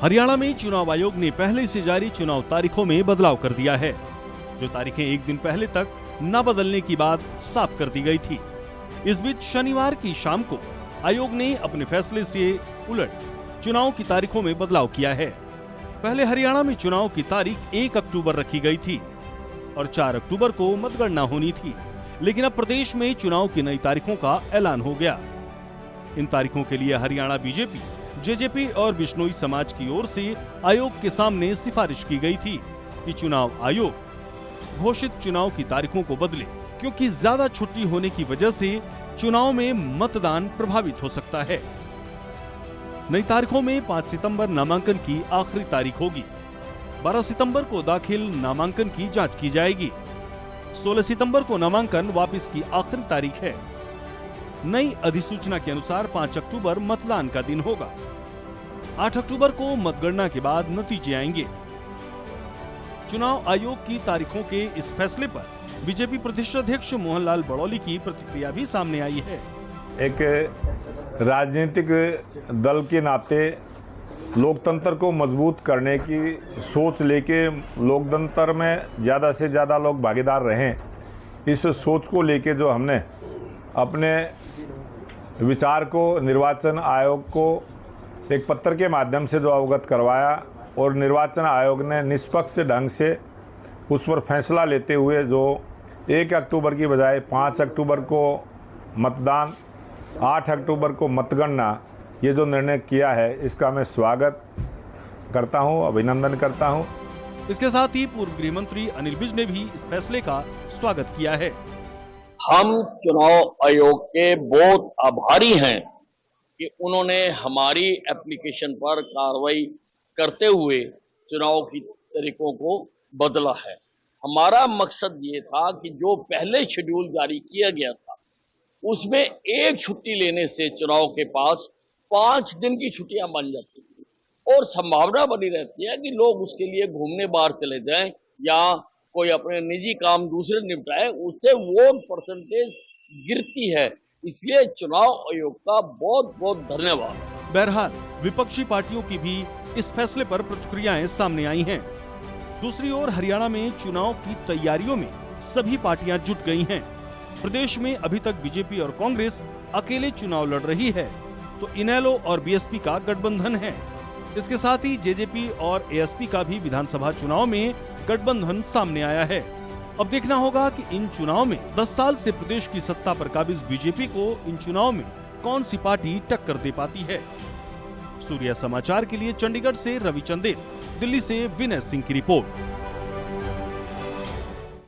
हरियाणा में चुनाव आयोग ने पहले से जारी चुनाव तारीखों में बदलाव कर दिया है। जो तारीखें एक दिन पहले तक न बदलने की बात साफ कर दी गई थी। इस बीच शनिवार की शाम को आयोग ने अपने फैसले से उलट चुनाव की तारीखों में बदलाव किया है। पहले हरियाणा में चुनाव की तारीख 1 अक्टूबर रखी गई थी और 4 अक्टूबर को मतगणना होनी थी, लेकिन अब प्रदेश में चुनाव की नई तारीखों का ऐलान हो गया। इन तारीखों के लिए हरियाणा बीजेपी, जेजेपी और बिश्नोई समाज की ओर से आयोग के सामने सिफारिश की गई थी कि चुनाव आयोग घोषित चुनाव की तारीखों को बदले, क्योंकि ज्यादा छुट्टी होने की वजह से चुनाव में मतदान प्रभावित हो सकता है। नई तारीखों में 5 सितंबर नामांकन की आखिरी तारीख होगी। 12 सितंबर को दाखिल नामांकन की जांच की जाएगी। 16 सितंबर को नामांकन वापस की आखिरी तारीख है। नई अधिसूचना के अनुसार 5 अक्टूबर मतदान का दिन होगा। 8 अक्टूबर को मतगणना के बाद नतीजे आएंगे। चुनाव आयोग की तारीखों के इस फैसले पर बीजेपी प्रदेश अध्यक्ष मोहनलाल बड़ौली की प्रतिक्रिया भी सामने आई है। एक राजनीतिक दल के नाते लोकतंत्र को मजबूत करने की सोच लेके लोकतंत्र में ज़्यादा से ज़्यादा लोग भागीदार रहें, इस सोच को लेके जो हमने अपने विचार को निर्वाचन आयोग को एक पत्र के माध्यम से जो अवगत करवाया और निर्वाचन आयोग ने निष्पक्ष ढंग से उस पर फैसला लेते हुए जो 1 अक्टूबर की बजाय 5 अक्टूबर को मतदान, 8 अक्टूबर को मतगणना, ये जो निर्णय किया है इसका मैं स्वागत करता हूं, अभिनंदन करता हूं। इसके साथ ही पूर्व गृह मंत्री अनिल विज ने भी इस फैसले का स्वागत किया है। हम चुनाव आयोग के बहुत आभारी हैं कि उन्होंने हमारी एप्लीकेशन पर कार्रवाई करते हुए चुनाव की तारीखों को बदला है। हमारा मकसद ये था कि जो पहले शेड्यूल जारी किया गया था उसमें एक छुट्टी लेने से चुनाव के पास 5 दिन की छुट्टियां बन जाती थी और संभावना बनी रहती है कि लोग उसके लिए घूमने बाहर चले जाएं या कोई अपने निजी काम दूसरे निपटाए, उससे वोट परसेंटेज गिरती है। इसलिए चुनाव आयोग का बहुत बहुत धन्यवाद। बहरहाल विपक्षी पार्टियों की भी इस फैसले पर प्रतिक्रियाएं सामने आई हैं। दूसरी ओर हरियाणा में चुनाव की तैयारियों में सभी पार्टियां जुट गई हैं। प्रदेश में अभी तक बीजेपी और कांग्रेस अकेले चुनाव लड़ रही है, तो इनेलो और बीएसपी का गठबंधन है। इसके साथ ही जेजेपी और एएसपी का भी विधानसभा चुनाव में गठबंधन सामने आया है। अब देखना होगा कि इन चुनाव में 10 साल से प्रदेश की सत्ता पर काबिज बीजेपी को इन चुनाव में कौन सी पार्टी टक्कर दे पाती है। सूर्य समाचार के लिए चंडीगढ़ से रवि चंदेल, दिल्ली से विनय सिंह की रिपोर्ट।